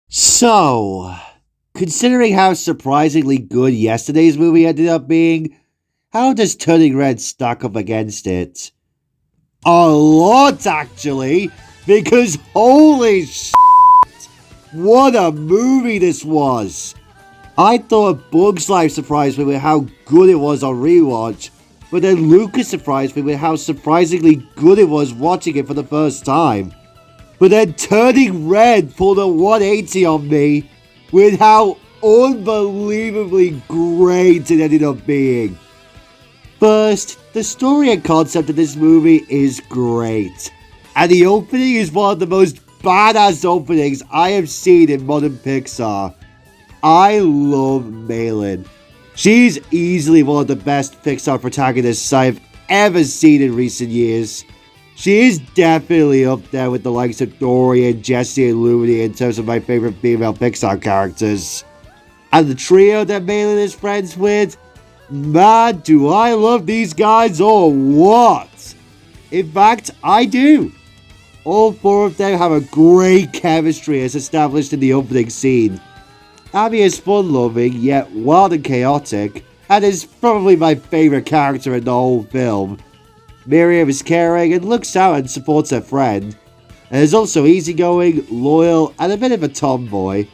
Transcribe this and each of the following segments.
So, considering how surprisingly good yesterday's movie ended up being, how does Turning Red stack up against it? A lot, actually, because holy shit, what a movie this was! I thought Bug's Life surprised me with how good it was on rewatch, but then Lucas surprised me with how surprisingly good it was watching it for the first time. But then Turning Red pulled a 180 on me with how unbelievably great it ended up being. First, the story and concept of this movie is great, and the opening is one of the most badass openings I have seen in modern Pixar. I love Malin. She's easily one of the best Pixar protagonists I've ever seen in recent years. She is definitely up there with the likes of Dory and Jessie and Looney in terms of my favorite female Pixar characters. And the trio that Malin is friends with, man, do I love these guys or what? In fact, I do. All four of them have a great chemistry as established in the opening scene. Abby is fun-loving, yet wild and chaotic, and is probably my favourite character in the whole film. Miriam is caring and looks out and supports her friend, and is also easygoing, loyal, and a bit of a tomboy.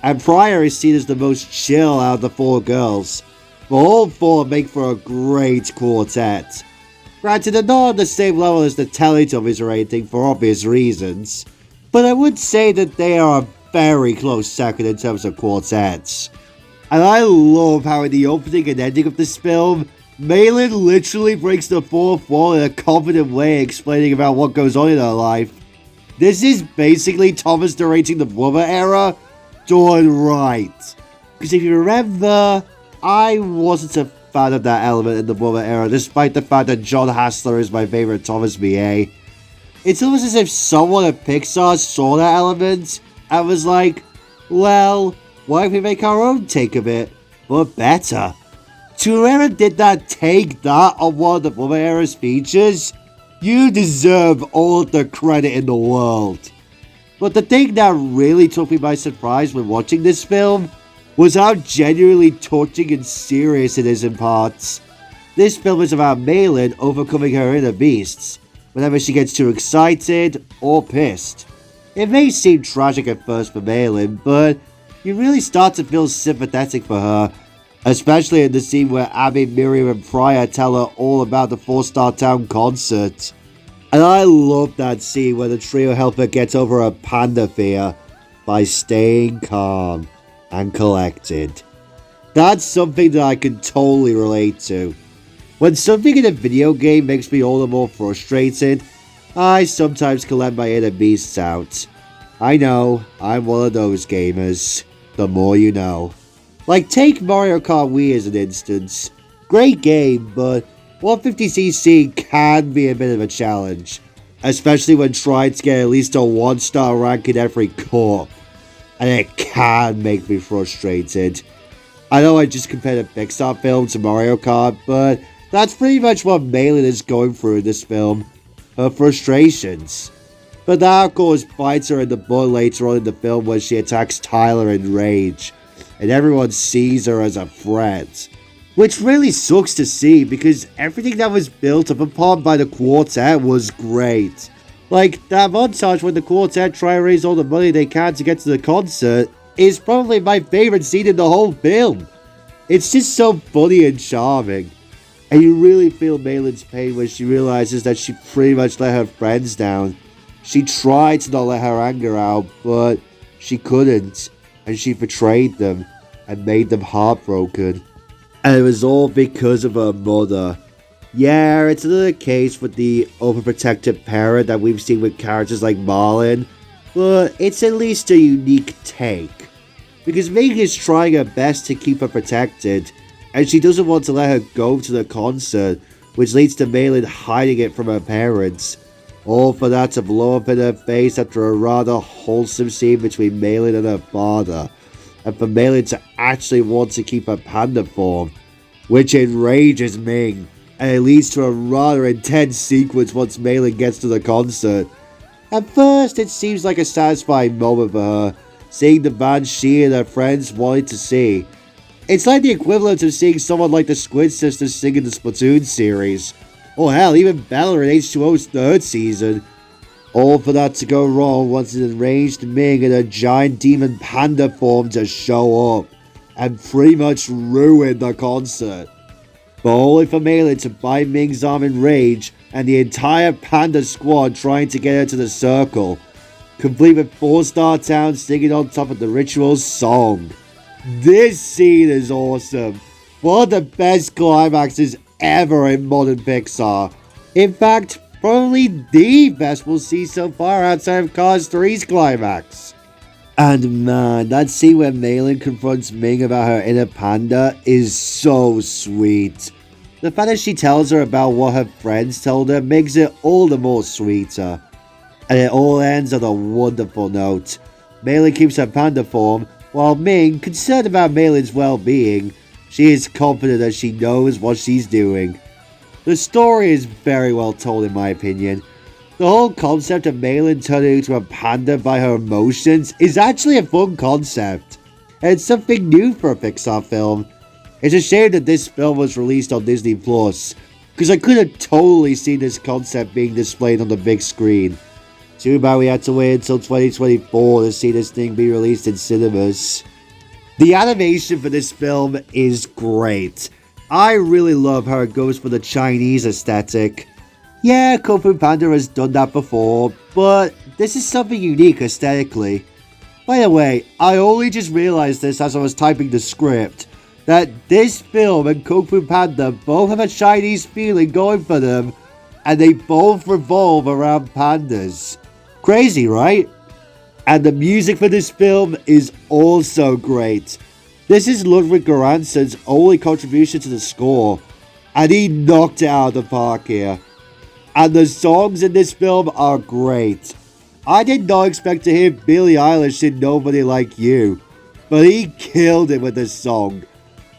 And Pryor is seen as the most chill out of the four girls, but all four make for a great quartet. Granted, they're not on the same level as the Teletubbies or anything for obvious reasons, but I would say that they are a very close second in terms of quartets. And I love how in the opening and ending of this film, Malin literally breaks the fourth wall in a confident way explaining about what goes on in her life. This is basically Thomas narrating the Blubber era done right. Because if you remember, I wasn't a fan of that element in the Blubber era despite the fact that John Hassler is my favorite Thomas VA. It's almost as if someone at Pixar saw that element and was like, well, why if we make our own take of it, but better? To whoever did that take that on one of the Blubber era's features, you deserve all the credit in the world. But the thing that really took me by surprise when watching this film was how genuinely touching and serious it is in parts. This film is about Malin overcoming her inner beasts whenever she gets too excited or pissed. It may seem tragic at first for Malin, but you really start to feel sympathetic for her, especially in the scene where Abby, Miriam, and Pryor tell her all about the 4-Star Town concert. And I love that scene where the trio help her get over her panda fear by staying calm and collected. That's something that I can totally relate to. When something in a video game makes me all the more frustrated, I sometimes can let my inner beasts out. I know, I'm one of those gamers. The more you know. Like, take Mario Kart Wii as an instance. Great game, but 150cc can be a bit of a challenge. Especially when trying to get at least a 1-star rank in every corp. And it can make me frustrated. I know I just compared a Pixar film to Mario Kart, but that's pretty much what Malin is going through in this film. Her frustrations. But that of course bites her in the butt later on in the film when she attacks Tyler in rage. And everyone sees her as a threat. Which really sucks to see because everything that was built up upon by the quartet was great. Like, that montage when the quartet try to raise all the money they can to get to the concert is probably my favorite scene in the whole film. It's just so funny and charming. And you really feel Malin's pain when she realizes that she pretty much let her friends down. She tried to not let her anger out, but she couldn't. And she betrayed them and made them heartbroken. And it was all because of her mother. Yeah, it's another case with the overprotective parent that we've seen with characters like Marlin, but it's at least a unique take. Because Megan is trying her best to keep her protected, and she doesn't want to let her go to the concert, which leads to Malin hiding it from her parents. All for that to blow up in her face after a rather wholesome scene between Malin and her father, and for Malin to actually want to keep her panda form, which enrages Ming, and it leads to a rather intense sequence once Malin gets to the concert. At first, it seems like a satisfying moment for her, seeing the band she and her friends wanted to see. It's like the equivalent of seeing someone like the Squid Sisters sing in the Splatoon series, or hell, even Bella in H2O's third season. All for that to go wrong once an enraged Ming in a giant demon panda form to show up, and pretty much ruin the concert. But only for Malin to bite Ming's arm in rage, and the entire panda squad trying to get her to the circle, complete with 4-Star Town singing on top of the ritual's song. This scene is awesome. One of the best climaxes ever in modern Pixar. In fact, probably the best we'll see so far outside of Cars 3's climax. And man, that scene where Malin confronts Ming about her inner panda is so sweet. The fact that she tells her about what her friends told her makes it all the more sweeter. And it all ends on a wonderful note. Malin keeps her panda form, while Ming, concerned about Malin's well-being, she is confident that she knows what she's doing. The story is very well told in my opinion. The whole concept of Malin turning into a panda by her emotions is actually a fun concept, and it's something new for a Pixar film. It's a shame that this film was released on Disney+, because I could have totally seen this concept being displayed on the big screen. Too bad we had to wait until 2024 to see this thing be released in cinemas. The animation for this film is great. I really love how it goes for the Chinese aesthetic. Yeah, Kung Fu Panda has done that before, but this is something unique aesthetically. By the way, I only just realized this as I was typing the script, that this film and Kung Fu Panda both have a Chinese feeling going for them, and they both revolve around pandas. Crazy, right? And the music for this film is also great. This is Ludwig Göransson's only contribution to the score, and he knocked it out of the park here. And the songs in this film are great. I did not expect to hear Billie Eilish in Nobody Like You, but he killed it with this song.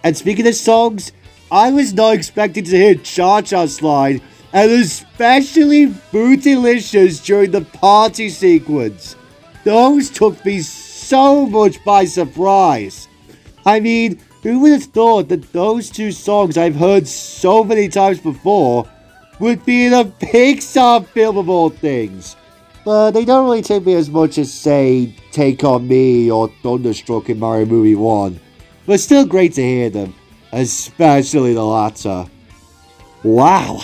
And speaking of songs, I was not expecting to hear Cha Cha Slide, and especially Bootylicious during the party sequence. Those took me so much by surprise. I mean, who would have thought that those two songs I've heard so many times before would be in a Pixar film of all things? But they don't really take me as much as, say, Take On Me or Thunderstruck in Mario Movie 1. But still great to hear them, especially the latter. Wow,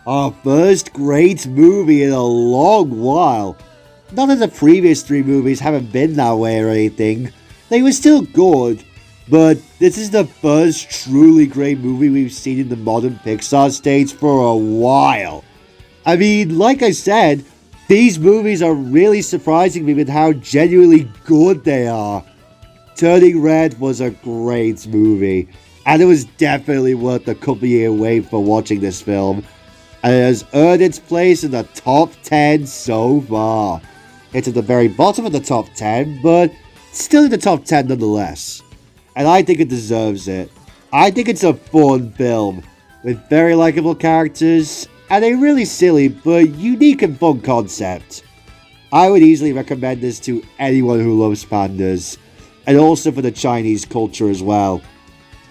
our first great movie in a long while. Not that the previous 3 movies haven't been that way or anything, they were still good, but this is the first truly great movie we've seen in the modern Pixar stage for a while. I mean, like I said, these movies are really surprising me with how genuinely good they are. Turning Red was a great movie, and it was definitely worth the couple-year wait for watching this film, and it has earned its place in the top 10 so far. It's at the very bottom of the top 10, but still in the top 10 nonetheless. And I think it deserves it. I think it's a fun film, with very likable characters, and a really silly but unique and fun concept. I would easily recommend this to anyone who loves pandas, and also for the Chinese culture as well.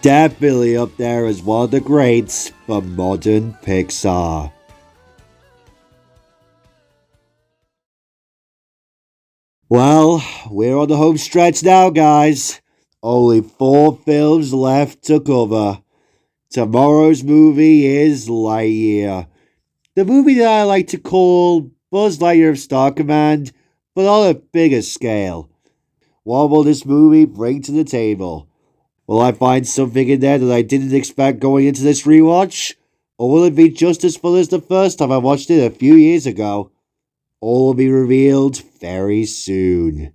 Definitely up there as one of the greats for modern Pixar. Well, we're on the home stretch now, guys. Only 4 films left to cover. Tomorrow's movie is Lightyear. The movie that I like to call Buzz Lightyear of Star Command, but on a bigger scale. What will this movie bring to the table? Will I find something in there that I didn't expect going into this rewatch? Or will it be just as fun as the first time I watched it a few years ago? All will be revealed very soon.